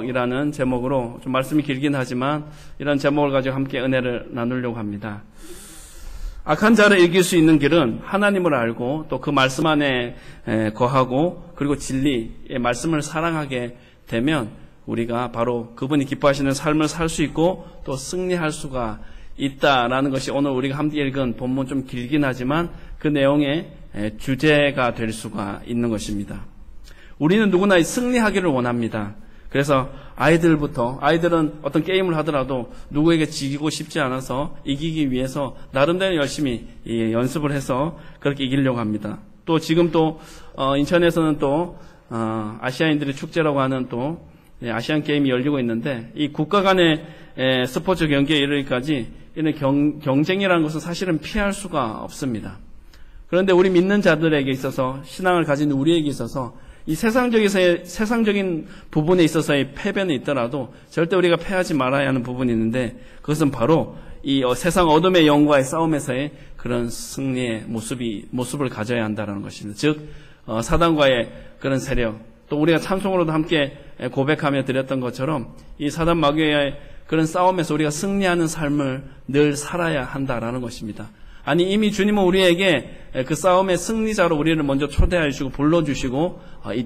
이라는 제목으로 좀 말씀이 길긴 하지만 이런 제목을 가지고 함께 은혜를 나누려고 합니다. 악한 자를 이길 수 있는 길은 하나님을 알고 또 그 말씀 안에 거하고 그리고 진리의 말씀을 사랑하게 되면 우리가 바로 그분이 기뻐하시는 삶을 살 수 있고 또 승리할 수가 있다라는 것이 오늘 우리가 함께 읽은 본문 좀 길긴 하지만 그 내용의 주제가 될 수가 있는 것입니다. 우리는 누구나 승리하기를 원합니다. 그래서 아이들은 어떤 게임을 하더라도 누구에게 지기고 싶지 않아서 이기기 위해서 나름대로 열심히 연습을 해서 그렇게 이기려고 합니다. 또 지금 또 인천에서는 또 아시아인들의 축제라고 하는 또 아시안 게임이 열리고 있는데 이 국가 간의 스포츠 경기에 이르기까지 이런 경쟁이라는 것은 사실은 피할 수가 없습니다. 그런데 우리 믿는 자들에게 있어서 신앙을 가진 우리에게 있어서 이 세상적인 부분에 있어서의 패배는 있더라도 절대 우리가 패하지 말아야 하는 부분이 있는데 그것은 바로 이 세상 어둠의 영과의 싸움에서의 그런 승리의 모습을 가져야 한다는 것입니다. 즉 사단과의 그런 세력, 또 우리가 찬송으로도 함께 고백하며 드렸던 것처럼 이 사단 마귀의 그런 싸움에서 우리가 승리하는 삶을 늘 살아야 한다라는 것입니다. 아니 이미 주님은 우리에게 그 싸움의 승리자로 우리를 먼저 초대하여 주시고 불러주시고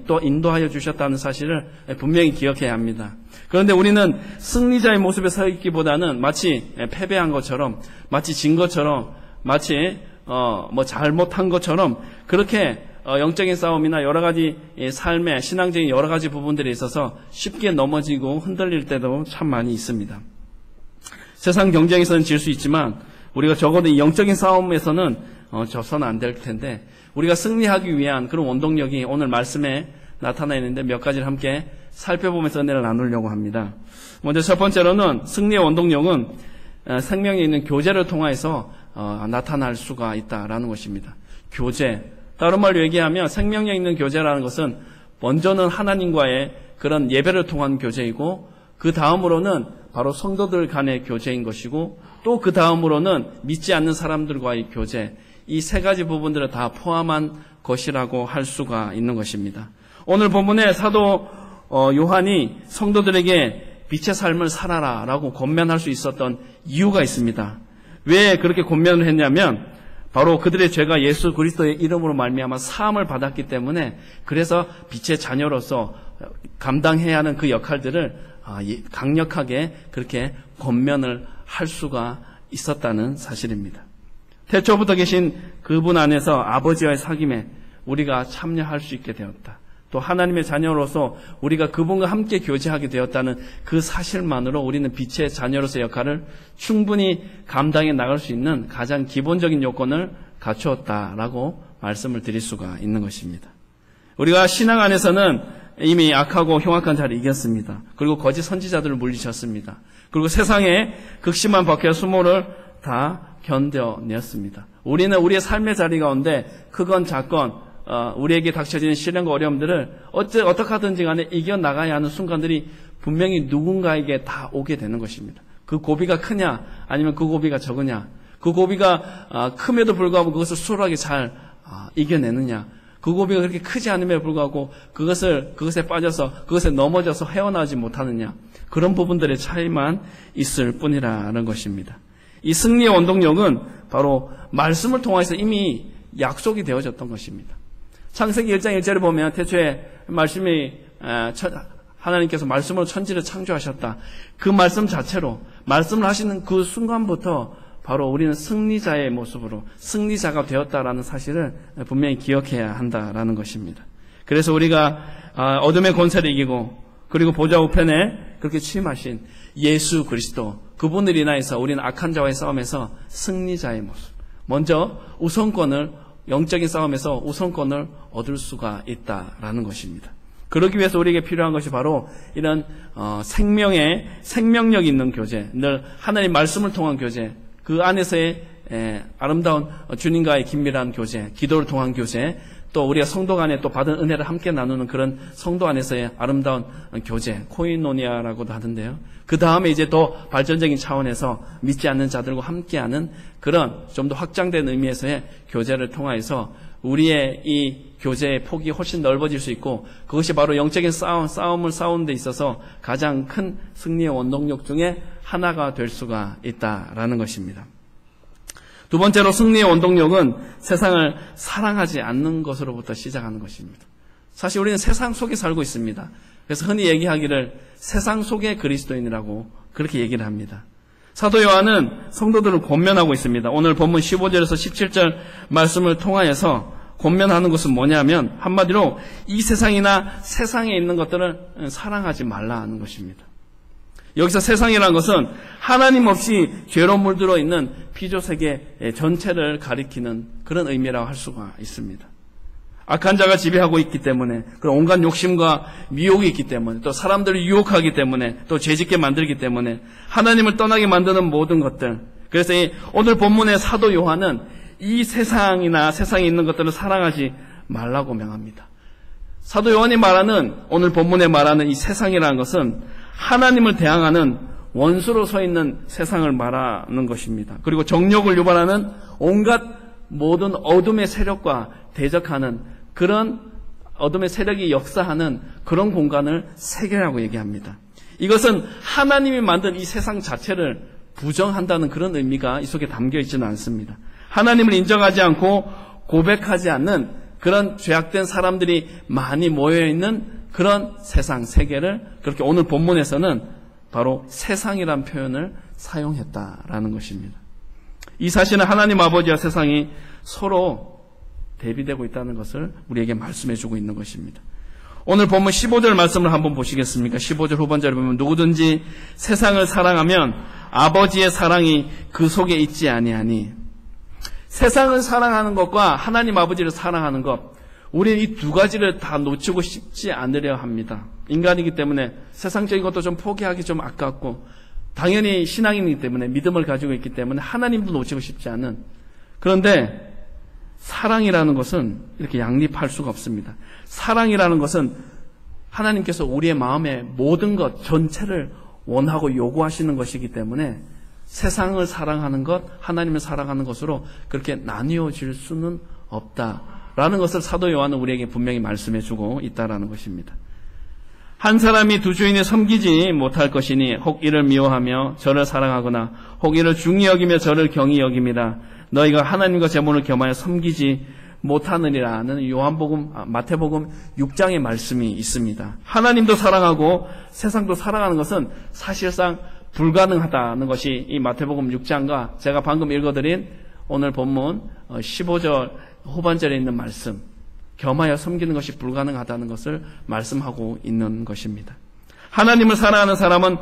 또 인도하여 주셨다는 사실을 분명히 기억해야 합니다. 그런데 우리는 승리자의 모습에 서 있기보다는 마치 패배한 것처럼 마치 진 것처럼 마치 잘못한 것처럼 그렇게 영적인 싸움이나 여러 가지 삶의 신앙적인 여러 가지 부분들에 있어서 쉽게 넘어지고 흔들릴 때도 참 많이 있습니다. 세상 경쟁에서는 질 수 있지만 우리가 적어도 이 영적인 싸움에서는 져서는 안 될 텐데 우리가 승리하기 위한 그런 원동력이 오늘 말씀에 나타나 있는데 몇 가지를 함께 살펴보면서 은혜를 나누려고 합니다. 먼저 첫 번째로는 승리의 원동력은 생명에 있는 교제를 통해서 나타날 수가 있다라는 것입니다. 교제, 다른 말로 얘기하면 생명에 있는 교제라는 것은 먼저는 하나님과의 그런 예배를 통한 교제이고 그 다음으로는 바로 성도들 간의 교제인 것이고 또 그 다음으로는 믿지 않는 사람들과의 교제, 이 세 가지 부분들을 다 포함한 것이라고 할 수가 있는 것입니다. 오늘 본문에 사도 요한이 성도들에게 빛의 삶을 살아라 라고 권면할 수 있었던 이유가 있습니다. 왜 그렇게 권면을 했냐면 바로 그들의 죄가 예수 그리스도의 이름으로 말미암아 사함을 받았기 때문에 그래서 빛의 자녀로서 감당해야 하는 그 역할들을 강력하게 그렇게 권면을 할 수가 있었다는 사실입니다. 태초부터 계신 그분 안에서 아버지와의 사귐에 우리가 참여할 수 있게 되었다. 또 하나님의 자녀로서 우리가 그분과 함께 교제하게 되었다는 그 사실만으로 우리는 빛의 자녀로서의 역할을 충분히 감당해 나갈 수 있는 가장 기본적인 요건을 갖추었다라고 말씀을 드릴 수가 있는 것입니다. 우리가 신앙 안에서는 이미 악하고 흉악한 자를 이겼습니다. 그리고 거짓 선지자들을 물리쳤습니다. 그리고 세상의 극심한 박해와 수모를 다 견뎌냈습니다. 우리는 우리의 삶의 자리 가운데 크건 작건 우리에게 닥쳐지는 시련과 어려움들을 어떻게 하든지 간에 이겨나가야 하는 순간들이 분명히 누군가에게 다 오게 되는 것입니다. 그 고비가 크냐 아니면 그 고비가 적으냐, 그 고비가 큼에도 불구하고 그것을 수월하게 잘 이겨내느냐, 그 고비가 그렇게 크지 않음에도 불구하고 그것에 빠져서 그것에 넘어져서 헤어나지 못하느냐, 그런 부분들의 차이만 있을 뿐이라는 것입니다. 이 승리의 원동력은 바로 말씀을 통해서 이미 약속이 되어졌던 것입니다. 창세기 1장 1절을 보면 태초에 말씀이 하나님께서 말씀으로 천지를 창조하셨다. 그 말씀 자체로 말씀을 하시는 그 순간부터 바로 우리는 승리자의 모습으로 승리자가 되었다라는 사실을 분명히 기억해야 한다라는 것입니다. 그래서 우리가 어둠의 권세를 이기고 그리고 보좌 우편에 그렇게 취임하신 예수 그리스도, 그분을 인하여서 우리는 악한 자와의 싸움에서 승리자의 모습, 먼저 영적인 싸움에서 우선권을 얻을 수가 있다라는 것입니다. 그러기 위해서 우리에게 필요한 것이 바로 이런 생명력 있는 교제, 늘 하나님 말씀을 통한 교제, 그 안에서의 아름다운 주님과의 긴밀한 교제, 기도를 통한 교제, 또 우리가 성도 간에 또 받은 은혜를 함께 나누는 그런 성도 안에서의 아름다운 교제, 코이노니아라고도 하던데요. 그 다음에 이제 더 발전적인 차원에서 믿지 않는 자들과 함께하는 그런 좀 더 확장된 의미에서의 교제를 통하여서 우리의 이 교제의 폭이 훨씬 넓어질 수 있고, 그것이 바로 영적인 싸움을 싸우는 데 있어서 가장 큰 승리의 원동력 중에 하나가 될 수가 있다라는 것입니다. 두 번째로 승리의 원동력은 세상을 사랑하지 않는 것으로부터 시작하는 것입니다. 사실 우리는 세상 속에 살고 있습니다. 그래서 흔히 얘기하기를 세상 속의 그리스도인이라고 그렇게 얘기를 합니다. 사도 요한은 성도들을 권면하고 있습니다. 오늘 본문 15절에서 17절 말씀을 통하여서 권면하는 것은 뭐냐면 한마디로 이 세상이나 세상에 있는 것들을 사랑하지 말라 하는 것입니다. 여기서 세상이라는 것은 하나님 없이 죄로 물들어 있는 피조세계 전체를 가리키는 그런 의미라고 할 수가 있습니다. 악한 자가 지배하고 있기 때문에, 그런 온갖 욕심과 미혹이 있기 때문에, 또 사람들을 유혹하기 때문에, 또 죄짓게 만들기 때문에 하나님을 떠나게 만드는 모든 것들. 그래서 오늘 본문의 사도 요한은 이 세상이나 세상에 있는 것들을 사랑하지 말라고 명합니다. 사도 요한이 말하는, 오늘 본문에 말하는 이 세상이라는 것은 하나님을 대항하는 원수로 서 있는 세상을 말하는 것입니다. 그리고 정욕을 유발하는 온갖 모든 어둠의 세력과 대적하는 그런 어둠의 세력이 역사하는 그런 공간을 세계라고 얘기합니다. 이것은 하나님이 만든 이 세상 자체를 부정한다는 그런 의미가 이 속에 담겨 있지는 않습니다. 하나님을 인정하지 않고 고백하지 않는 그런 죄악된 사람들이 많이 모여있는 그런 세상, 세계를 그렇게 오늘 본문에서는 바로 세상이란 표현을 사용했다라는 것입니다. 이 사실은 하나님 아버지와 세상이 서로 대비되고 있다는 것을 우리에게 말씀해주고 있는 것입니다. 오늘 본문 15절 말씀을 한번 보시겠습니까? 15절 후반절에 보면 누구든지 세상을 사랑하면 아버지의 사랑이 그 속에 있지 아니하니. 세상을 사랑하는 것과 하나님 아버지를 사랑하는 것, 우리는 이 두 가지를 다 놓치고 싶지 않으려 합니다. 인간이기 때문에 세상적인 것도 좀 포기하기 좀 아깝고, 당연히 신앙인이기 때문에 믿음을 가지고 있기 때문에 하나님도 놓치고 싶지 않은. 그런데 사랑이라는 것은 이렇게 양립할 수가 없습니다. 사랑이라는 것은 하나님께서 우리의 마음의 모든 것 전체를 원하고 요구하시는 것이기 때문에 세상을 사랑하는 것, 하나님을 사랑하는 것으로 그렇게 나뉘어질 수는 없다라는 것을 사도 요한은 우리에게 분명히 말씀해주고 있다라는 것입니다. 한 사람이 두 주인을 섬기지 못할 것이니 혹 이를 미워하며 저를 사랑하거나 혹 이를 중히 여기며 저를 경히 여김이라. 너희가 하나님과 제물을 겸하여 섬기지 못하느니라는 마태복음 6장의 말씀이 있습니다. 하나님도 사랑하고 세상도 사랑하는 것은 사실상 불가능하다는 것이 이 마태복음 6장과 제가 방금 읽어드린 오늘 본문 15절 후반절에 있는 말씀, 겸하여 섬기는 것이 불가능하다는 것을 말씀하고 있는 것입니다. 하나님을 사랑하는 사람은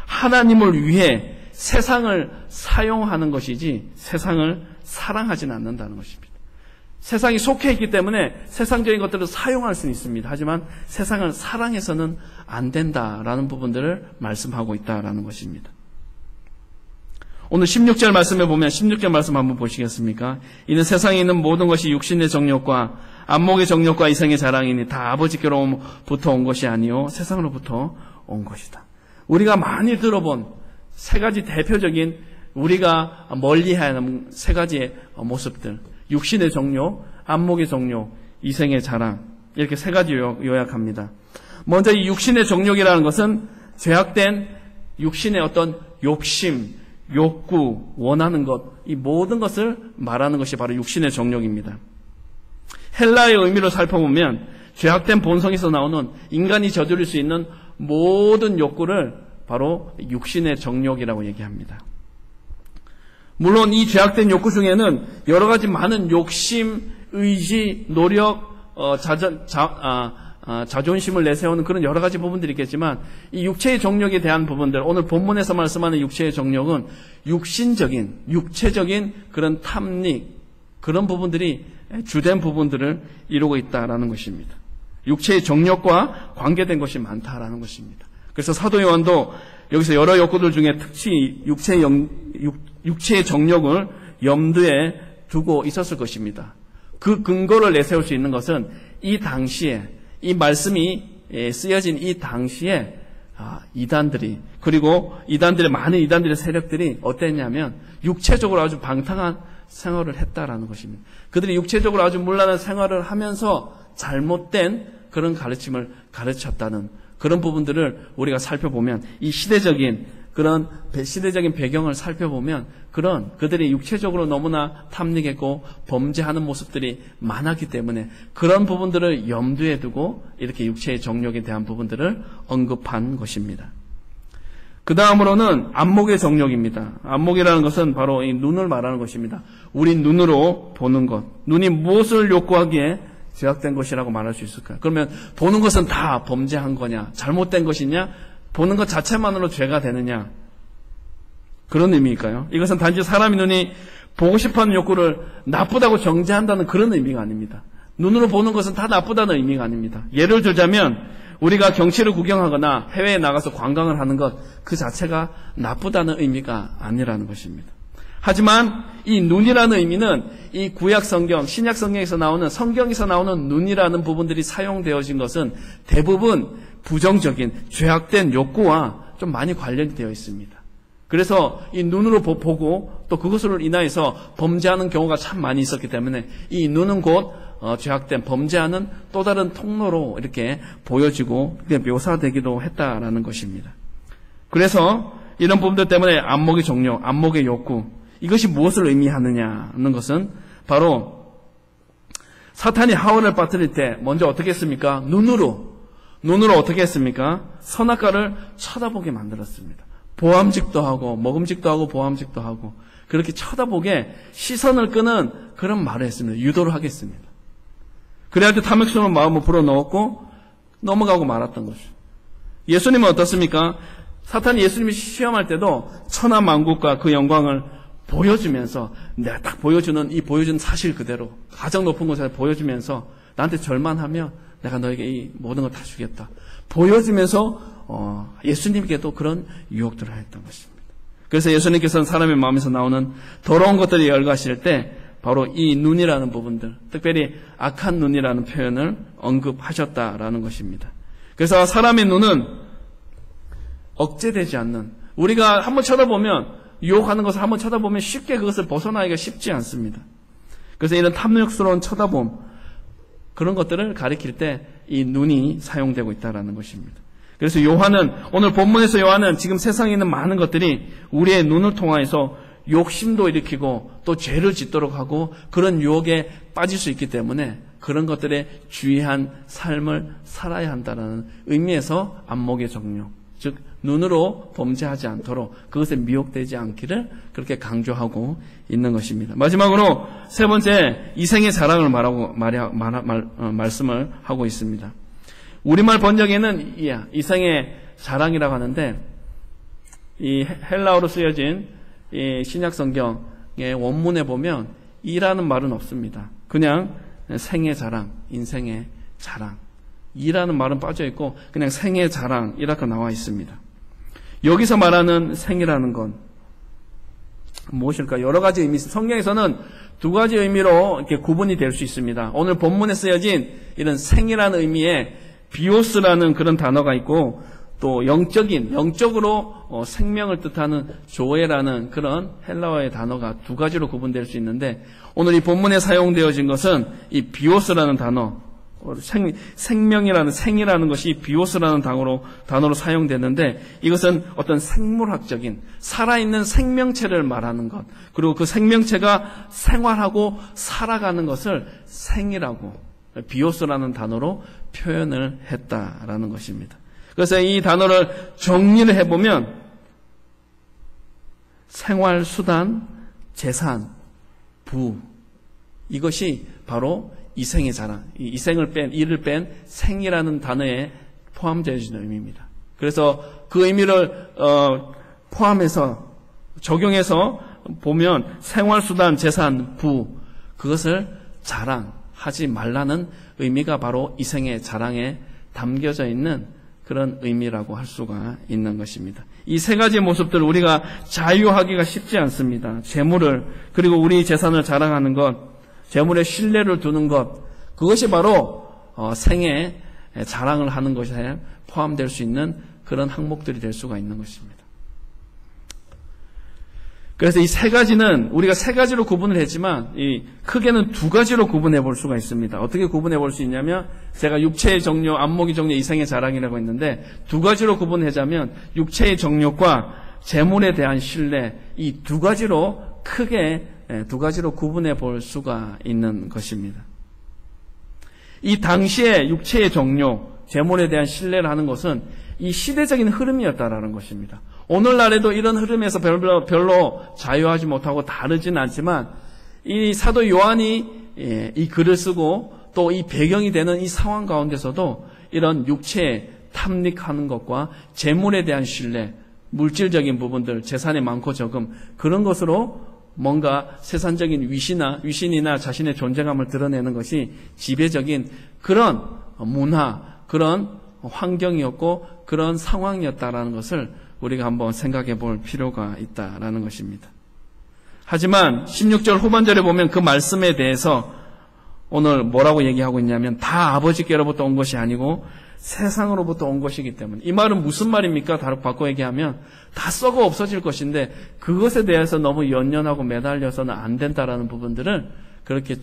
하나님을 위해 세상을 사용하는 것이지 세상을 사랑하지는 않는다는 것입니다. 세상이 속해 있기 때문에 세상적인 것들을 사용할 수는 있습니다. 하지만 세상을 사랑해서는 안 된다라는 부분들을 말씀하고 있다라는 것입니다. 오늘 16절 말씀에 보면 16절 말씀 한번 보시겠습니까? 이는 세상에 있는 모든 것이 육신의 정욕과 안목의 정욕과 이생의 자랑이니 다 아버지께로부터 온 것이 아니요 세상으로부터 온 것이다. 우리가 많이 들어본 세 가지 대표적인 우리가 멀리하는 세 가지의 모습들, 육신의 정욕, 안목의 정욕, 이생의 자랑, 이렇게 세 가지 요약합니다. 먼저 이 육신의 정욕이라는 것은 죄악된 육신의 어떤 욕심, 욕구, 원하는 것, 이 모든 것을 말하는 것이 바로 육신의 정욕입니다. 헬라의 의미로 살펴보면 죄악된 본성에서 나오는 인간이 저지를 수 있는 모든 욕구를 바로 육신의 정욕이라고 얘기합니다. 물론 이 죄악된 욕구 중에는 여러 가지 많은 욕심, 의지, 노력, 자존심을 내세우는 그런 여러 가지 부분들이 있겠지만 이 육체의 정욕에 대한 부분들, 오늘 본문에서 말씀하는 육체의 정욕은 육신적인, 육체적인 그런 탐닉, 그런 부분들이 주된 부분들을 이루고 있다라는 것입니다. 육체의 정욕과 관계된 것이 많다라는 것입니다. 그래서 사도 요한도 여기서 여러 욕구들 중에 특히 육체의 정욕을 염두에 두고 있었을 것입니다. 그 근거를 내세울 수 있는 것은 이 당시에, 이 말씀이 쓰여진 이 당시에 이단들이, 그리고 많은 이단들의 세력들이 어땠냐면 육체적으로 아주 방탕한 생활을 했다라는 것입니다. 그들이 육체적으로 아주 문란한 생활을 하면서 잘못된 그런 가르침을 가르쳤다는 그런 부분들을 우리가 살펴보면, 이 시대적인 배경을 살펴보면 그들이 육체적으로 너무나 탐닉했고 범죄하는 모습들이 많았기 때문에 그런 부분들을 염두에 두고 이렇게 육체의 정욕에 대한 부분들을 언급한 것입니다. 그 다음으로는 안목의 정욕입니다. 안목이라는 것은 바로 이 눈을 말하는 것입니다. 우리 눈으로 보는 것. 눈이 무엇을 욕구하기에 제약된 것이라고 말할 수 있을까요? 그러면 보는 것은 다 범죄한 거냐? 잘못된 것이냐? 보는 것 자체만으로 죄가 되느냐? 그런 의미일까요? 이것은 단지 사람의 눈이 보고 싶어하는 욕구를 나쁘다고 정죄한다는 그런 의미가 아닙니다. 눈으로 보는 것은 다 나쁘다는 의미가 아닙니다. 예를 들자면 우리가 경치를 구경하거나 해외에 나가서 관광을 하는 것 그 자체가 나쁘다는 의미가 아니라는 것입니다. 하지만 이 눈이라는 의미는 이 구약 성경, 신약 성경에서 나오는, 성경에서 나오는 눈이라는 부분들이 사용되어진 것은 대부분 부정적인 죄악된 욕구와 좀 많이 관련이 되어 있습니다. 그래서 이 눈으로 보고 또 그것으로 인하여서 범죄하는 경우가 참 많이 있었기 때문에 이 눈은 곧 죄악된 범죄하는 또 다른 통로로 이렇게 보여지고 묘사되기도 했다라는 것입니다. 그래서 이런 부분들 때문에 안목의 정욕, 안목의 욕구, 이것이 무엇을 의미하느냐는 것은 바로 사탄이 하와를 빠뜨릴 때 먼저 어떻게 했습니까? 눈으로 어떻게 했습니까? 선악과를 쳐다보게 만들었습니다. 보암직도 하고 먹음직도 하고 보암직도 하고 그렇게 쳐다보게 시선을 끄는 그런 말을 했습니다. 유도를 하겠습니다. 그래야 할 때 탐욕스러운 마음을 불어넣었고 넘어가고 말았던 것이죠. 예수님은 어떻습니까? 사탄이 예수님이 시험할 때도 천하만국과 그 영광을 보여주면서 내가 딱 보여주는 사실 그대로 가장 높은 곳에서 보여주면서 나한테 절만하면 내가 너에게 이 모든 걸 다 주겠다. 보여주면서 예수님께도 그런 유혹들을 했던 것입니다. 그래서 예수님께서는 사람의 마음에서 나오는 더러운 것들을 열거하실 때 바로 이 눈이라는 부분들, 특별히 악한 눈이라는 표현을 언급하셨다라는 것입니다. 그래서 사람의 눈은 억제되지 않는, 우리가 한번 쳐다보면, 유혹하는 것을 한번 쳐다보면 쉽게 그것을 벗어나기가 쉽지 않습니다. 그래서 이런 탐욕스러운 쳐다봄, 그런 것들을 가리킬 때 이 눈이 사용되고 있다는 것입니다. 그래서 오늘 본문에서 요한은 지금 세상에 있는 많은 것들이 우리의 눈을 통하여서 욕심도 일으키고 또 죄를 짓도록 하고 그런 유혹에 빠질 수 있기 때문에 그런 것들에 주의한 삶을 살아야 한다는 의미에서 안목의 정욕, 즉 눈으로 범죄하지 않도록 그것에 미혹되지 않기를 그렇게 강조하고 있는 것입니다. 마지막으로 세 번째, 이생의 자랑을 말씀을 하고 있습니다. 우리말 번역에는 이생의 자랑이라고 하는데 이 헬라어로 쓰여진 이 신약 성경의 원문에 보면 이라는 말은 없습니다. 그냥 생의 자랑, 인생의 자랑, 이라는 말은 빠져 있고 그냥 생의 자랑 이렇게 나와 있습니다. 여기서 말하는 생이라는 건 무엇일까? 여러 가지 의미, 성경에서는 두 가지 의미로 이렇게 구분이 될 수 있습니다. 오늘 본문에 쓰여진 이런 생이라는 의미에 비오스라는 그런 단어가 있고 또 영적으로 생명을 뜻하는 조에라는 그런 헬라어의 단어가 두 가지로 구분될 수 있는데 오늘 이 본문에 사용되어진 것은 이 비오스라는 단어, 생이라는 것이 비오스라는 단어로 사용되는데 이것은 어떤 생물학적인 살아있는 생명체를 말하는 것, 그리고 그 생명체가 생활하고 살아가는 것을 생이라고 비오스라는 단어로 표현을 했다라는 것입니다. 그래서 이 단어를 정리를 해보면 생활수단, 재산, 부, 이것이 바로 이생의 자랑, 이를 뺀 생이라는 단어에 포함되어 있는 의미입니다. 그래서 그 의미를 포함해서 적용해서 보면 생활수단, 재산, 부, 그것을 자랑하지 말라는 의미가 바로 이생의 자랑에 담겨져 있는 그런 의미라고 할 수가 있는 것입니다. 이 세 가지 모습들을 우리가 자유하기가 쉽지 않습니다. 재물을, 그리고 우리 재산을 자랑하는 것, 재물에 신뢰를 두는 것, 그것이 바로 생에 자랑을 하는 것에 포함될 수 있는 그런 항목들이 될 수가 있는 것입니다. 그래서 이 세 가지는 우리가 세 가지로 구분을 했지만 이 크게는 두 가지로 구분해 볼 수가 있습니다. 어떻게 구분해 볼 수 있냐면 제가 육체의 정욕, 안목의 정욕, 이생의 자랑이라고 했는데 두 가지로 구분하자면 육체의 정욕과 재물에 대한 신뢰, 이 두 가지로 크게 두 가지로 구분해 볼 수가 있는 것입니다. 이 당시에 육체의 정욕, 재물에 대한 신뢰를 하는 것은 이 시대적인 흐름이었다라는 것입니다. 오늘날에도 이런 흐름에서 별로 자유하지 못하고 다르지는 않지만 이 사도 요한이 이 글을 쓰고 또 이 배경이 되는 이 상황 가운데서도 이런 육체에 탐닉하는 것과 재물에 대한 신뢰, 물질적인 부분들, 재산이 많고 적음 그런 것으로 뭔가 세상적인 위신이나 자신의 존재감을 드러내는 것이 지배적인 그런 문화, 그런 환경이었고 그런 상황이었다라는 것을 우리가 한번 생각해 볼 필요가 있다라는 것입니다. 하지만 16절 후반절에 보면 그 말씀에 대해서 오늘 뭐라고 얘기하고 있냐면 다 아버지께로부터 온 것이 아니고 세상으로부터 온 것이기 때문에 이 말은 무슨 말입니까? 다르게 바꿔 얘기하면 다 썩어 없어질 것인데 그것에 대해서 너무 연연하고 매달려서는 안 된다라는 부분들을 그렇게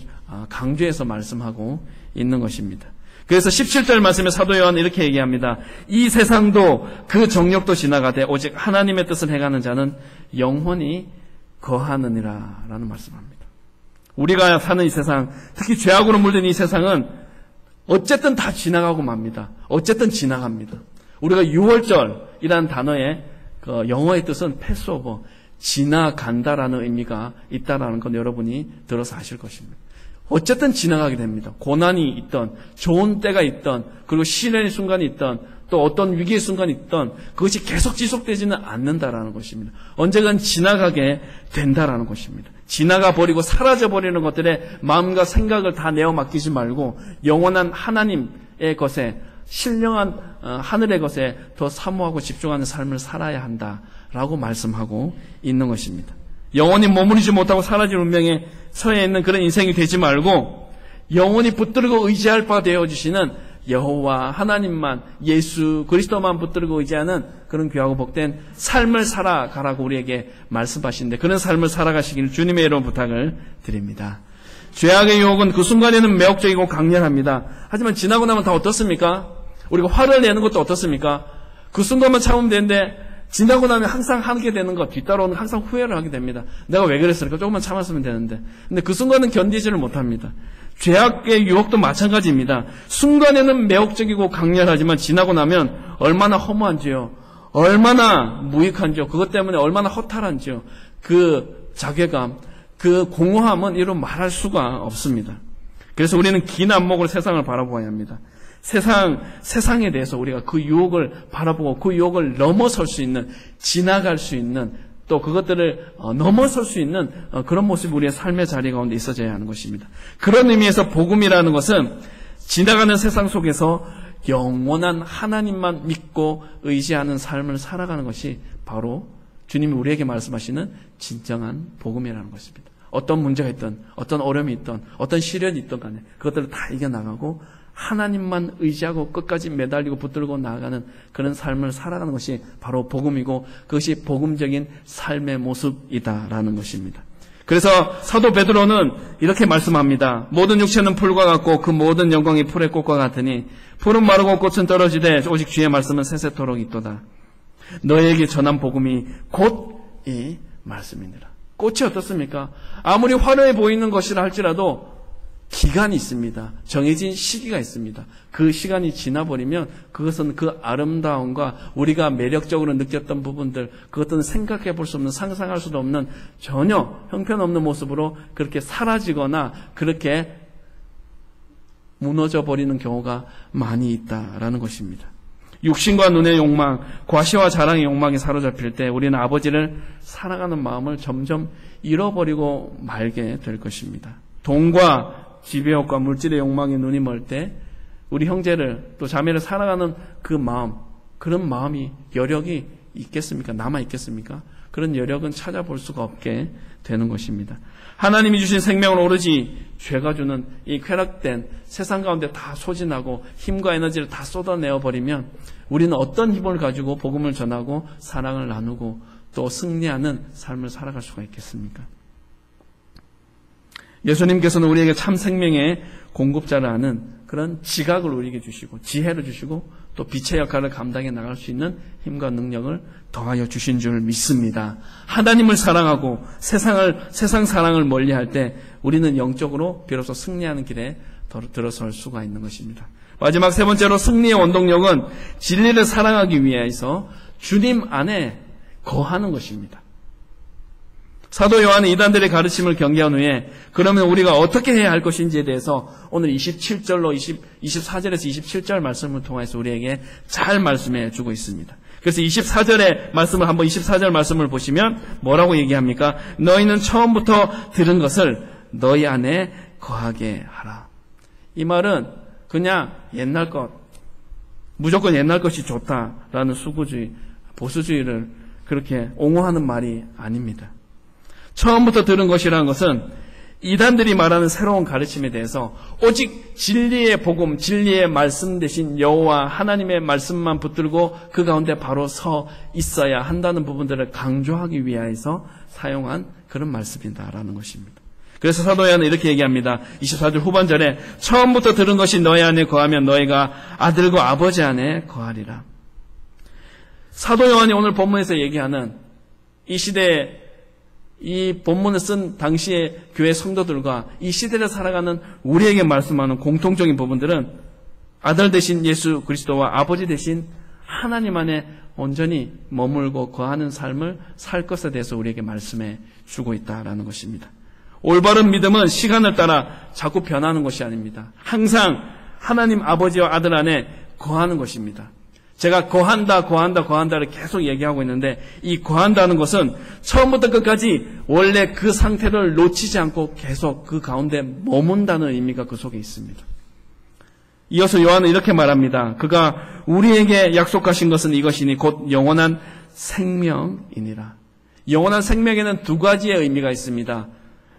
강조해서 말씀하고 있는 것입니다. 그래서 17절 말씀에 사도 요한은 이렇게 얘기합니다. 이 세상도 그 정욕도 지나가되 오직 하나님의 뜻을 행하는 자는 영원히 거하느니라 라는 말씀합니다. 우리가 사는 이 세상, 특히 죄악으로 물든 이 세상은 어쨌든 다 지나가고 맙니다. 어쨌든 지나갑니다. 우리가 6월절이라는 단어의 그 영어의 뜻은 패스오버, 지나간다라는 의미가 있다라는 건 여러분이 들어서 아실 것입니다. 어쨌든 지나가게 됩니다. 고난이 있던, 좋은 때가 있던, 그리고 시련의 순간이 있던, 또 어떤 위기의 순간이 있던 그것이 계속 지속되지는 않는다라는 것입니다. 언젠간 지나가게 된다라는 것입니다. 지나가 버리고 사라져 버리는 것들에 마음과 생각을 다 내어 맡기지 말고 영원한 하나님의 것에 신령한 하늘의 것에 더 사모하고 집중하는 삶을 살아야 한다라고 말씀하고 있는 것입니다. 영원히 머무르지 못하고 사라질 운명에 처해 있는 그런 인생이 되지 말고 영원히 붙들고 의지할 바 되어주시는 여호와 하나님만, 예수 그리스도만 붙들고 의지하는 그런 귀하고 복된 삶을 살아가라고 우리에게 말씀하시는데 그런 삶을 살아가시기를 주님의 이름으로 부탁을 드립니다. 죄악의 유혹은 그 순간에는 매혹적이고 강렬합니다. 하지만 지나고 나면 다 어떻습니까? 우리가 화를 내는 것도 어떻습니까? 그 순간만 참으면 되는데 지나고 나면 항상 하게 되는 것, 뒤따라오는 항상 후회를 하게 됩니다. 내가 왜 그랬을까? 조금만 참았으면 되는데. 근데 그 순간은 견디지를 못합니다. 죄악의 유혹도 마찬가지입니다. 순간에는 매혹적이고 강렬하지만 지나고 나면 얼마나 허무한지요. 얼마나 무익한지요. 그것 때문에 얼마나 허탈한지요. 그 자괴감, 그 공허함은 이루 말할 수가 없습니다. 그래서 우리는 긴 안목으로 세상을 바라보아야 합니다. 세상에 대해서 우리가 그 유혹을 바라보고 그 유혹을 넘어설 수 있는, 지나갈 수 있는, 또 그것들을 넘어설 수 있는 그런 모습이 우리의 삶의 자리 가운데 있어져야 하는 것입니다. 그런 의미에서 복음이라는 것은 지나가는 세상 속에서 영원한 하나님만 믿고 의지하는 삶을 살아가는 것이 바로 주님이 우리에게 말씀하시는 진정한 복음이라는 것입니다. 어떤 문제가 있든 어떤 어려움이 있든 어떤 시련이 있든 간에 그것들을 다 이겨나가고 하나님만 의지하고 끝까지 매달리고 붙들고 나아가는 그런 삶을 살아가는 것이 바로 복음이고 그것이 복음적인 삶의 모습이다라는 것입니다. 그래서 사도 베드로는 이렇게 말씀합니다. 모든 육체는 풀과 같고 그 모든 영광이 풀의 꽃과 같으니 풀은 마르고 꽃은 떨어지되 오직 주의 말씀은 세세토록 있도다. 너에게 전한 복음이 곧 이 말씀이니라. 꽃이 어떻습니까? 아무리 화려해 보이는 것이라 할지라도 기간이 있습니다. 정해진 시기가 있습니다. 그 시간이 지나버리면 그것은 그 아름다움과 우리가 매력적으로 느꼈던 부분들, 그것들은 생각해 볼 수 없는, 상상할 수도 없는 전혀 형편없는 모습으로 그렇게 사라지거나 그렇게 무너져 버리는 경우가 많이 있다라는 것입니다. 육신과 눈의 욕망, 과시와 자랑의 욕망이 사로잡힐 때 우리는 아버지를 사랑하는 마음을 점점 잃어버리고 말게 될 것입니다. 돈과 지배욕과 물질의 욕망에 눈이 멀 때 우리 형제를 또 자매를 사랑하는 그 마음, 그런 마음이, 여력이 있겠습니까? 남아 있겠습니까? 그런 여력은 찾아볼 수가 없게 되는 것입니다. 하나님이 주신 생명을 오로지 죄가 주는 이 쾌락된 세상 가운데 다 소진하고 힘과 에너지를 다 쏟아내어 버리면 우리는 어떤 힘을 가지고 복음을 전하고 사랑을 나누고 또 승리하는 삶을 살아갈 수가 있겠습니까? 예수님께서는 우리에게 참 생명의 공급자라는 그런 지각을 우리에게 주시고 지혜를 주시고 또 빛의 역할을 감당해 나갈 수 있는 힘과 능력을 더하여 주신 줄 믿습니다. 하나님을 사랑하고 세상 사랑을 멀리할 때 우리는 영적으로 비로소 승리하는 길에 들어설 수가 있는 것입니다. 마지막 세 번째로 승리의 원동력은 진리를 사랑하기 위해서 주님 안에 거하는 것입니다. 사도 요한은 이단들의 가르침을 경계한 후에 그러면 우리가 어떻게 해야 할 것인지에 대해서 오늘 27절로 24절에서 27절 말씀을 통해서 우리에게 잘 말씀해 주고 있습니다. 그래서 24절의 말씀을 한번 24절 말씀을 보시면 뭐라고 얘기합니까? 너희는 처음부터 들은 것을 너희 안에 거하게 하라. 이 말은 그냥 옛날 것, 무조건 옛날 것이 좋다라는 수구주의, 보수주의를 그렇게 옹호하는 말이 아닙니다. 처음부터 들은 것이라는 것은 이단들이 말하는 새로운 가르침에 대해서 오직 진리의 복음, 진리의 말씀 대신 여호와 하나님의 말씀만 붙들고 그 가운데 바로 서 있어야 한다는 부분들을 강조하기 위해서 사용한 그런 말씀이다라는 것입니다. 그래서 사도 요한은 이렇게 얘기합니다. 24절 후반절에 처음부터 들은 것이 너희 안에 거하면 너희가 아들과 아버지 안에 거하리라. 사도 요한이 오늘 본문에서 얘기하는 이 시대에 이 본문을 쓴 당시의 교회 성도들과 이 시대를 살아가는 우리에게 말씀하는 공통적인 부분들은 아들 대신 예수 그리스도와 아버지 대신 하나님 안에 온전히 머물고 거하는 삶을 살 것에 대해서 우리에게 말씀해 주고 있다라는 것입니다. 올바른 믿음은 시간을 따라 자꾸 변하는 것이 아닙니다. 항상 하나님 아버지와 아들 안에 거하는 것입니다. 제가 거한다를 계속 얘기하고 있는데 이 거한다는 것은 처음부터 끝까지 원래 그 상태를 놓치지 않고 계속 그 가운데 머문다는 의미가 그 속에 있습니다. 이어서 요한은 이렇게 말합니다. 그가 우리에게 약속하신 것은 이것이니 곧 영원한 생명이니라. 영원한 생명에는 두 가지의 의미가 있습니다.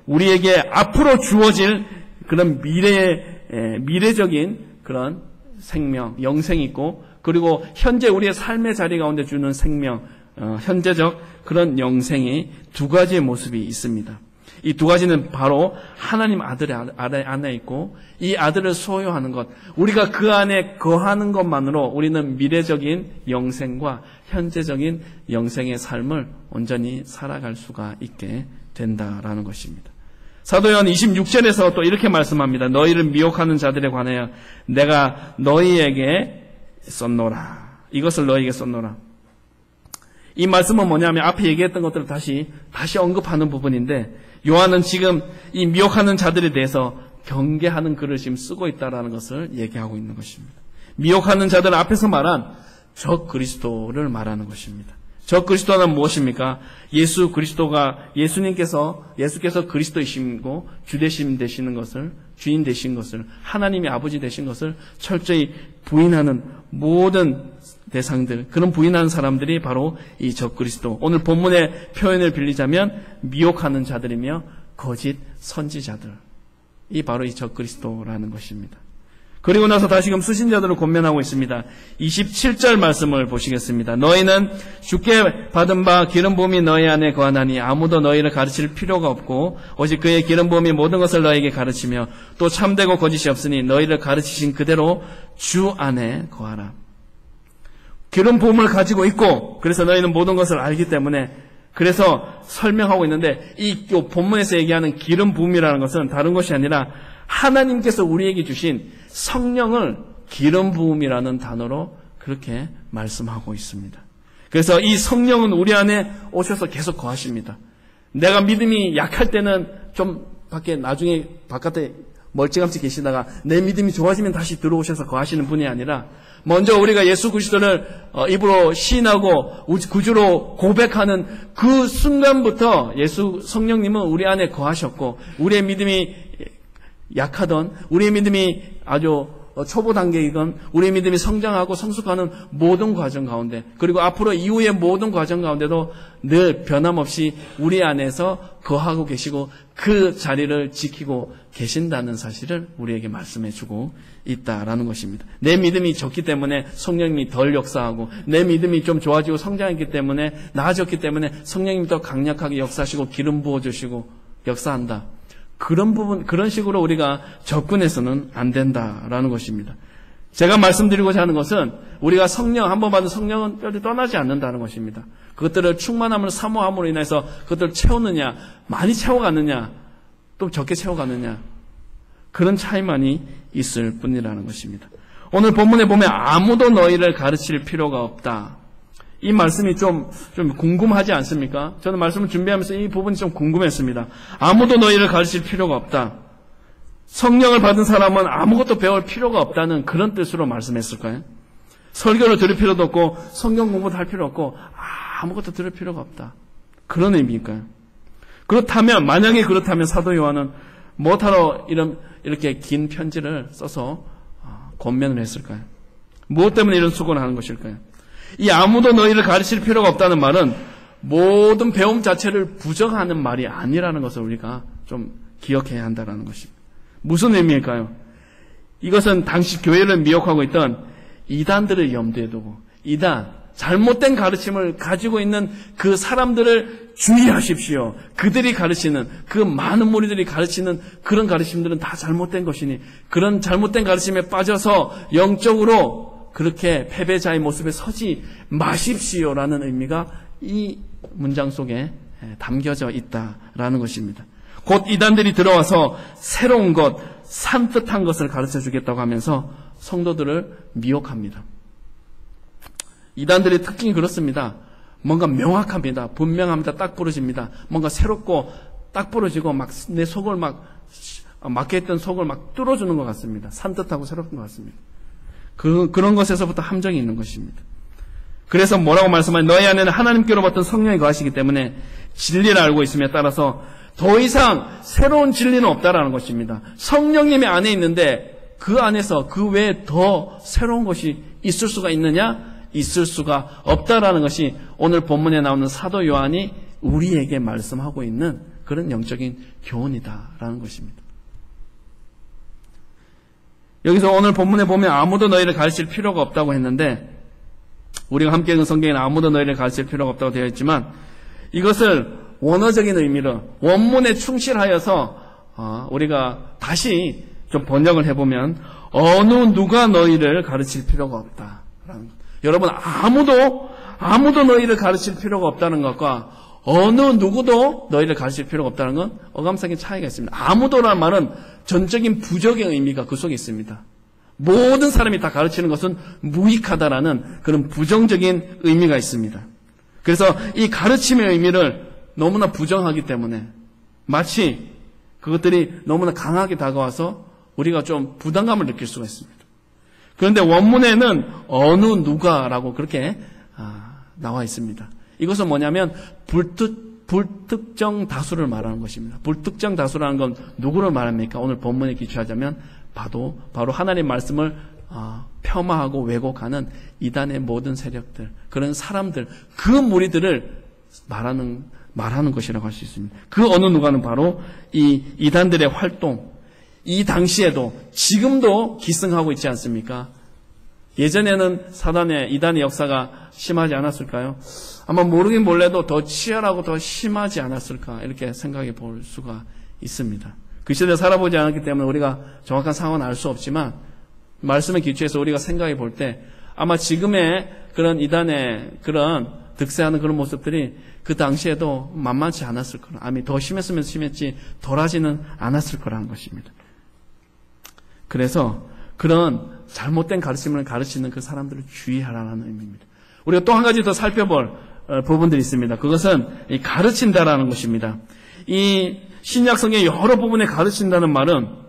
우리에게 앞으로 주어질 그런 미래적인 그런 생명, 영생이 있고 그리고 현재 우리의 삶의 자리 가운데 주는 생명, 현재적 그런 영생이 두 가지의 모습이 있습니다. 이 두 가지는 바로 하나님 아들 안에 있고 이 아들을 소유하는 것, 우리가 그 안에 거하는 것만으로 우리는 미래적인 영생과 현재적인 영생의 삶을 온전히 살아갈 수가 있게 된다라는 것입니다. 사도 요한 26절에서 또 이렇게 말씀합니다. 너희를 미혹하는 자들에 관하여 내가 너희에게 썼노라. 이것을 너희에게 썼노라. 이 말씀은 뭐냐면 앞에 얘기했던 것들을 다시 언급하는 부분인데 요한은 지금 이 미혹하는 자들에 대해서 경계하는 글을 지금 쓰고 있다라는 것을 얘기하고 있는 것입니다. 미혹하는 자들은 앞에서 말한 적 그리스도를 말하는 것입니다. 적 그리스도는 무엇입니까? 예수께서 그리스도이시고 주인 되신 것을 하나님이 아버지 되신 것을 철저히 부인하는 모든 대상들, 그런 부인하는 사람들이 바로 이 적 그리스도. 오늘 본문의 표현을 빌리자면 미혹하는 자들이며 거짓 선지자들. 이 바로 이 적 그리스도라는 것입니다. 그리고 나서 다시금 수신자들을 권면하고 있습니다. 27절 말씀을 보시겠습니다. 너희는 주께 받은 바 기름 부음이 너희 안에 거하나니 아무도 너희를 가르칠 필요가 없고 오직 그의 기름 부음이 모든 것을 너희에게 가르치며 또 참되고 거짓이 없으니 너희를 가르치신 그대로 주 안에 거하라. 기름 부음을 가지고 있고 그래서 너희는 모든 것을 알기 때문에 그래서 설명하고 있는데 이 본문에서 얘기하는 기름 부음이라는 것은 다른 것이 아니라 하나님께서 우리에게 주신 성령을 기름 부음이라는 단어로 그렇게 말씀하고 있습니다. 그래서 이 성령은 우리 안에 오셔서 계속 거하십니다. 내가 믿음이 약할 때는 좀 나중에 바깥에 멀찌감치 계시다가 내 믿음이 좋아지면 다시 들어오셔서 거하시는 분이 아니라 먼저 우리가 예수 그리스도를 입으로 시인하고 구주로 고백하는 그 순간부터 성령님은 우리 안에 거하셨고 우리의 믿음이 약하던 우리의 믿음이 아주 초보 단계이건 우리 믿음이 성장하고 성숙하는 모든 과정 가운데, 그리고 앞으로 이후의 모든 과정 가운데도 늘 변함없이 우리 안에서 거하고 계시고 그 자리를 지키고 계신다는 사실을 우리에게 말씀해 주고 있다라는 것입니다. 내 믿음이 적기 때문에 성령님이 덜 역사하고, 내 믿음이 좀 좋아지고 성장했기 때문에, 나아졌기 때문에 성령님이 더 강력하게 역사하시고 기름 부어주시고 역사한다. 그런 식으로 우리가 접근해서는 안 된다라는 것입니다. 제가 말씀드리고자 하는 것은 우리가 성령, 한번 받은 성령은 뼈리 떠나지 않는다는 것입니다. 그것들을 충만함을 사모함으로 인해서 그것들을 채우느냐, 많이 채워가느냐, 또 적게 채워가느냐, 그런 차이만이 있을 뿐이라는 것입니다. 오늘 본문에 보면 아무도 너희를 가르칠 필요가 없다. 이 말씀이 좀 궁금하지 않습니까? 저는 말씀을 준비하면서 이 부분이 좀 궁금했습니다. 아무도 너희를 가르칠 필요가 없다. 성령을 받은 사람은 아무것도 배울 필요가 없다는 그런 뜻으로 말씀했을까요? 설교를 들을 필요도 없고 성경 공부도 할 필요 없고 아무것도 들을 필요가 없다. 그런 의미일까요? 그렇다면, 만약에 그렇다면 사도 요한은 무엇하러 이렇게 긴 편지를 써서 권면을 했을까요? 무엇 때문에 이런 수고를 하는 것일까요? 이 아무도 너희를 가르칠 필요가 없다는 말은 모든 배움 자체를 부정하는 말이 아니라는 것을 우리가 좀 기억해야 한다는 것입니다. 무슨 의미일까요? 이것은 당시 교회를 미혹하고 있던 이단들을 염두에 두고, 이단, 잘못된 가르침을 가지고 있는 그 사람들을 주의하십시오. 그들이 가르치는, 그 많은 무리들이 가르치는 그런 가르침들은 다 잘못된 것이니 그런 잘못된 가르침에 빠져서 영적으로 그렇게 패배자의 모습에 서지 마십시오라는 의미가 이 문장 속에 담겨져 있다라는 것입니다. 곧 이단들이 들어와서 새로운 것, 산뜻한 것을 가르쳐 주겠다고 하면서 성도들을 미혹합니다. 이단들의 특징이 그렇습니다. 뭔가 명확합니다. 분명합니다. 딱 부러집니다. 뭔가 새롭고 딱 부러지고 막 내 속을 막혀있던 속을 막 뚫어주는 것 같습니다. 산뜻하고 새롭은 것 같습니다. 그런 것에서부터 함정이 있는 것입니다. 그래서 뭐라고 말씀하냐? 너희 안에는 하나님께로부터 성령이 거하시기 때문에 진리를 알고 있음에 따라서 더 이상 새로운 진리는 없다라는 것입니다. 성령님의 안에 있는데 그 안에서 그 외에 더 새로운 것이 있을 수가 있느냐? 있을 수가 없다라는 것이 오늘 본문에 나오는 사도 요한이 우리에게 말씀하고 있는 그런 영적인 교훈이다라는 것입니다. 여기서 오늘 본문에 보면 아무도 너희를 가르칠 필요가 없다고 했는데, 우리가 함께 읽은 성경에는 아무도 너희를 가르칠 필요가 없다고 되어 있지만 이것을 원어적인 의미로 원문에 충실하여서 우리가 다시 좀 번역을 해보면 어느 누가 너희를 가르칠 필요가 없다라는 것. 여러분, 아무도 너희를 가르칠 필요가 없다는 것과 어느 누구도 너희를 가르칠 필요가 없다는 건 어감상의 차이가 있습니다. 아무도라는 말은 전적인 부적의 의미가 그 속에 있습니다. 모든 사람이 다 가르치는 것은 무익하다라는 그런 부정적인 의미가 있습니다. 그래서 이 가르침의 의미를 너무나 부정하기 때문에 마치 그것들이 너무나 강하게 다가와서 우리가 좀 부담감을 느낄 수가 있습니다. 그런데 원문에는 어느 누가라고 그렇게 나와 있습니다. 이것은 뭐냐면 불특정 다수를 말하는 것입니다. 불특정 다수라는 건 누구를 말합니까? 오늘 본문에 기초하자면 바로 하나님의 말씀을 폄하하고 왜곡하는 이단의 모든 세력들, 그런 사람들, 그 무리들을 말하는 것이라고 할 수 있습니다. 그 어느 누가는 바로 이 이단들의 활동, 이 당시에도 지금도 기승하고 있지 않습니까? 예전에는 이단의 역사가 심하지 않았을까요? 아마 모르긴 몰라도 더 치열하고 더 심하지 않았을까 이렇게 생각해 볼 수가 있습니다. 그 시대에 살아보지 않았기 때문에 우리가 정확한 상황은 알 수 없지만 말씀에 기초해서 우리가 생각해 볼 때 아마 지금의 그런 이단의 그런 득세하는 그런 모습들이 그 당시에도 만만치 않았을 거라. 아니 더 심했으면 심했지 덜하지는 않았을 거라는 것입니다. 그래서 그런 잘못된 가르침을 가르치는 그 사람들을 주의하라는 의미입니다. 우리가 또 한 가지 더 살펴볼 부분들이 있습니다. 그것은 이 가르친다라는 것입니다. 이 신약성의 여러 부분에 가르친다는 말은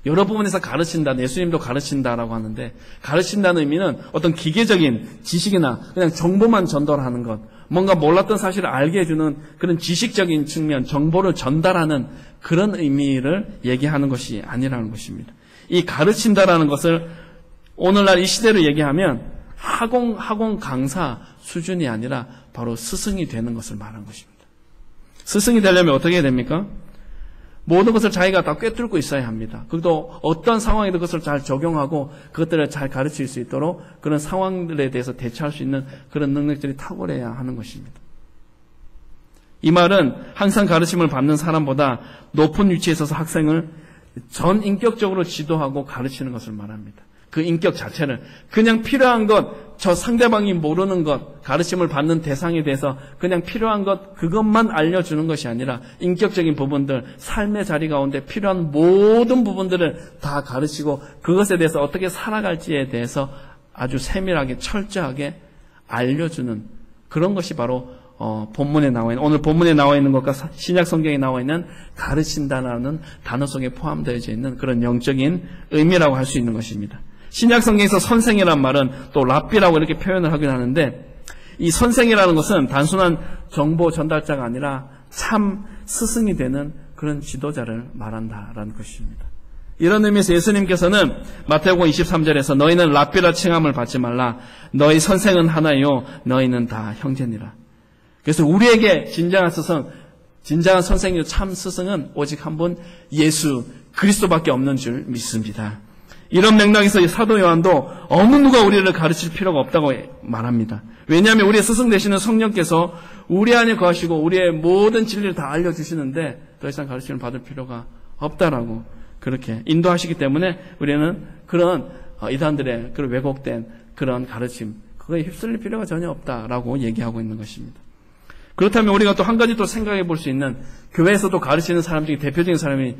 여러 부분에서 가르친다, 예수님도 가르친다라고 하는데 가르친다는 의미는 어떤 기계적인 지식이나 그냥 정보만 전달하는 것, 뭔가 몰랐던 사실을 알게 해주는 그런 지식적인 측면, 정보를 전달하는 그런 의미를 얘기하는 것이 아니라는 것입니다. 이 가르친다라는 것을 오늘날 이 시대로 얘기하면 학원 강사 수준이 아니라 바로 스승이 되는 것을 말하는 것입니다. 스승이 되려면 어떻게 해야 됩니까? 모든 것을 자기가 다 꿰뚫고 있어야 합니다. 그것도 어떤 상황에도 그것을 잘 적용하고 그것들을 잘 가르칠 수 있도록 그런 상황들에 대해서 대처할 수 있는 그런 능력들이 탁월해야 하는 것입니다. 이 말은 항상 가르침을 받는 사람보다 높은 위치에 있어서 학생을 전 인격적으로 지도하고 가르치는 것을 말합니다. 그 인격 자체를 그냥 필요한 것, 저 상대방이 모르는 것, 가르침을 받는 대상에 대해서 그냥 필요한 것, 그것만 알려주는 것이 아니라 인격적인 부분들, 삶의 자리 가운데 필요한 모든 부분들을 다 가르치고 그것에 대해서 어떻게 살아갈지에 대해서 아주 세밀하게 철저하게 알려주는 그런 것이 바로 본문에 나와 있는, 오늘 본문에 나와 있는 것과 신약 성경에 나와 있는 가르친다라는 단어 속에 포함되어져 있는 그런 영적인 의미라고 할 수 있는 것입니다. 신약 성경에서 선생이란 말은 또 랍비라고 이렇게 표현을 하긴 하는데 이 선생이라는 것은 단순한 정보 전달자가 아니라 참 스승이 되는 그런 지도자를 말한다라는 것입니다. 이런 의미에서 예수님께서는 마태복음 23절에서 너희는 랍비라 칭함을 받지 말라. 너희 선생은 하나요. 너희는 다 형제니라. 그래서 우리에게 진정한 스승, 진정한 선생이요 참 스승은 오직 한 분 예수 그리스도밖에 없는 줄 믿습니다. 이런 맥락에서 사도 요한도 어느 누가 우리를 가르칠 필요가 없다고 말합니다. 왜냐하면 우리의 스승 되시는 성령께서 우리 안에 거하시고 우리의 모든 진리를 다 알려주시는데 더 이상 가르침을 받을 필요가 없다라고 그렇게 인도하시기 때문에 우리는 그런 이단들의 그런 왜곡된 그런 가르침 그거에 휩쓸릴 필요가 전혀 없다라고 얘기하고 있는 것입니다. 그렇다면 우리가 또 한 가지 또 생각해 볼 수 있는 교회에서도 가르치는 사람 중에 대표적인 사람이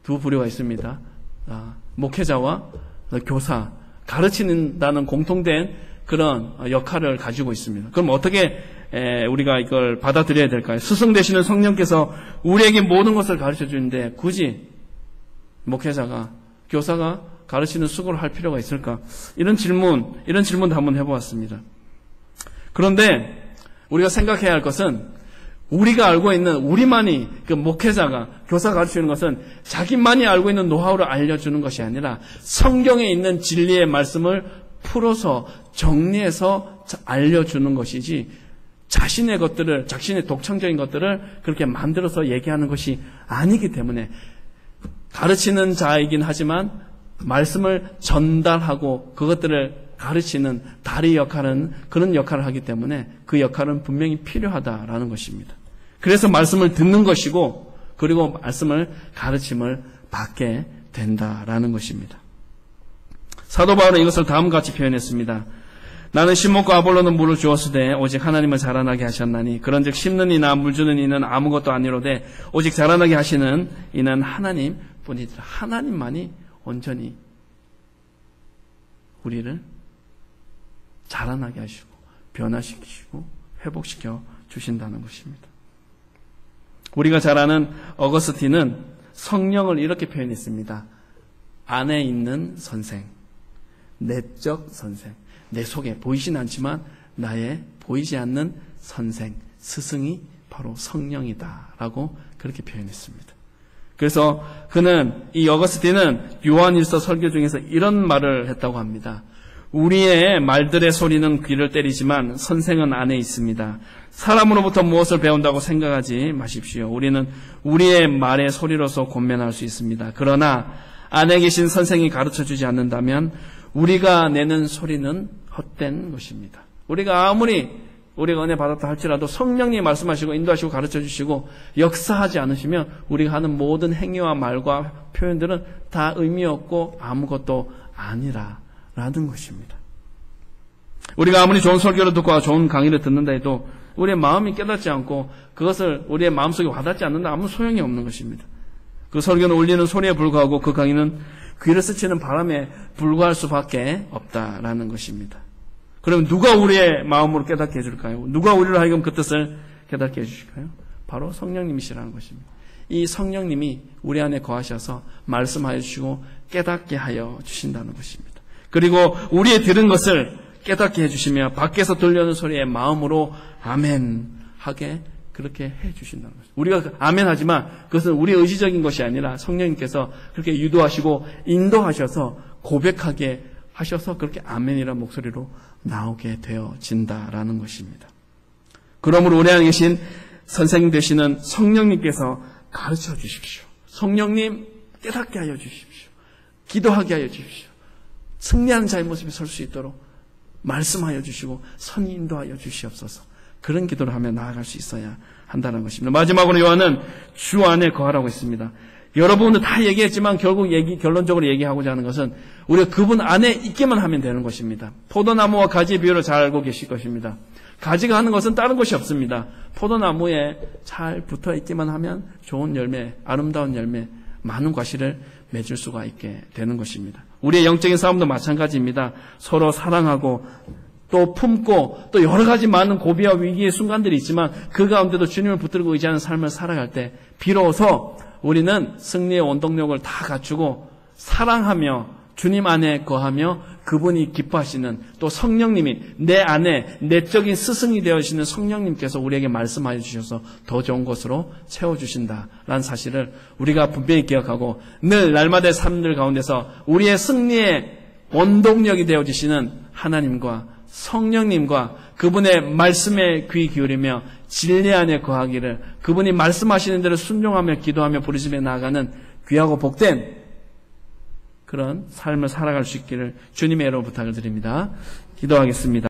두 부류가 있습니다. 목회자와 교사, 가르치는다는 공통된 그런 역할을 가지고 있습니다. 그럼 어떻게 우리가 이걸 받아들여야 될까요? 스승 되시는 성령께서 우리에게 모든 것을 가르쳐 주는데 굳이 목회자가, 교사가 가르치는 수고를 할 필요가 있을까? 이런 질문도 한번 해보았습니다. 그런데 우리가 생각해야 할 것은 우리가 알고 있는 우리만이 그 목회자가 교사가 가르치는 것은 자기만이 알고 있는 노하우를 알려주는 것이 아니라 성경에 있는 진리의 말씀을 풀어서 정리해서 알려주는 것이지 자신의 독창적인 것들을 그렇게 만들어서 얘기하는 것이 아니기 때문에 가르치는 자이긴 하지만 말씀을 전달하고 그것들을 가르치는 다리 역할은 그런 역할을 하기 때문에 그 역할은 분명히 필요하다라는 것입니다. 그래서 말씀을 듣는 것이고 그리고 말씀을 가르침을 받게 된다라는 것입니다. 사도 바울은 이것을 다음과 같이 표현했습니다. 나는 심목과 아볼로는 물을 주었으되 오직 하나님을 자라나게 하셨나니 그런즉 심는 이나 물 주는 이는 아무것도 아니로되 오직 자라나게 하시는 이는 하나님 뿐이더라. 하나님만이 온전히 우리를 자라나게 하시고 변화시키시고 회복시켜 주신다는 것입니다. 우리가 잘 아는 어거스틴은 성령을 이렇게 표현했습니다. 안에 있는 선생, 내적 선생, 내 속에 보이진 않지만 나의 보이지 않는 선생, 스승이 바로 성령이다라고 그렇게 표현했습니다. 그래서 이 어거스틴은 요한일서 설교 중에서 이런 말을 했다고 합니다. 우리의 말들의 소리는 귀를 때리지만 선생은 안에 있습니다. 사람으로부터 무엇을 배운다고 생각하지 마십시오. 우리는 우리의 말의 소리로서 권면할 수 있습니다. 그러나 안에 계신 선생이 가르쳐주지 않는다면 우리가 내는 소리는 헛된 것입니다. 우리가 아무리 우리가 은혜 받았다 할지라도 성령님이 말씀하시고 인도하시고 가르쳐주시고 역사하지 않으시면 우리가 하는 모든 행위와 말과 표현들은 다 의미 없고 아무것도 아니라라는 것입니다. 우리가 아무리 좋은 설교를 듣고 좋은 강의를 듣는다 해도 우리의 마음이 깨닫지 않고 그것을 우리의 마음속에 와닿지 않는다 아무 소용이 없는 것입니다. 그 설교는 울리는 소리에 불과하고 그 강의는 귀를 스치는 바람에 불과할 수밖에 없다라는 것입니다. 그럼 누가 우리의 마음으로 깨닫게 해줄까요? 누가 우리로 하여금 그 뜻을 깨닫게 해주실까요? 바로 성령님이시라는 것입니다. 이 성령님이 우리 안에 거하셔서 말씀하여 주시고 깨닫게 하여 주신다는 것입니다. 그리고 우리의 들은 것을 깨닫게 해주시며 밖에서 들려오는 소리에 마음으로 아멘 하게 그렇게 해 주신다는 것입니다. 우리가 아멘 하지만 그것은 우리의 의지적인 것이 아니라 성령님께서 그렇게 유도하시고 인도하셔서 고백하게 하셔서 그렇게 아멘이라는 목소리로 나오게 되어진다라는 것입니다. 그러므로 우리 안에 계신 선생님 되시는 성령님께서 가르쳐 주십시오. 성령님 깨닫게 하여 주십시오. 기도하게 하여 주십시오. 승리하는 자의 모습에 설 수 있도록 말씀하여 주시고 선히 인도하여 주시옵소서. 그런 기도를 하며 나아갈 수 있어야 한다는 것입니다. 마지막으로 요한은 주 안에 거하라고 했습니다. 여러분은 다 얘기했지만 결국 결론적으로 얘기하고자 하는 것은 우리가 그분 안에 있기만 하면 되는 것입니다. 포도나무와 가지의 비유를 잘 알고 계실 것입니다. 가지가 하는 것은 다른 것이 없습니다. 포도나무에 잘 붙어 있기만 하면 좋은 열매, 아름다운 열매, 많은 과실을 맺을 수가 있게 되는 것입니다. 우리의 영적인 싸움도 마찬가지입니다. 서로 사랑하고 또 품고 또 여러 가지 많은 고비와 위기의 순간들이 있지만 그 가운데도 주님을 붙들고 의지하는 삶을 살아갈 때 비로소 우리는 승리의 원동력을 다 갖추고 사랑하며 주님 안에 거하며 그분이 기뻐하시는 또 성령님이 내 안에 내적인 스승이 되어주시는 성령님께서 우리에게 말씀하여 주셔서 더 좋은 것으로 채워주신다라는 사실을 우리가 분명히 기억하고 늘 날마다의 삶들 가운데서 우리의 승리의 원동력이 되어주시는 하나님과 성령님과 그분의 말씀에 귀 기울이며 진리 안에 거하기를 그분이 말씀하시는 대로 순종하며 기도하며 부르짖어 나아가는 귀하고 복된 그런 삶을 살아갈 수 있기를 주님의 이름으로 부탁을 드립니다. 기도하겠습니다.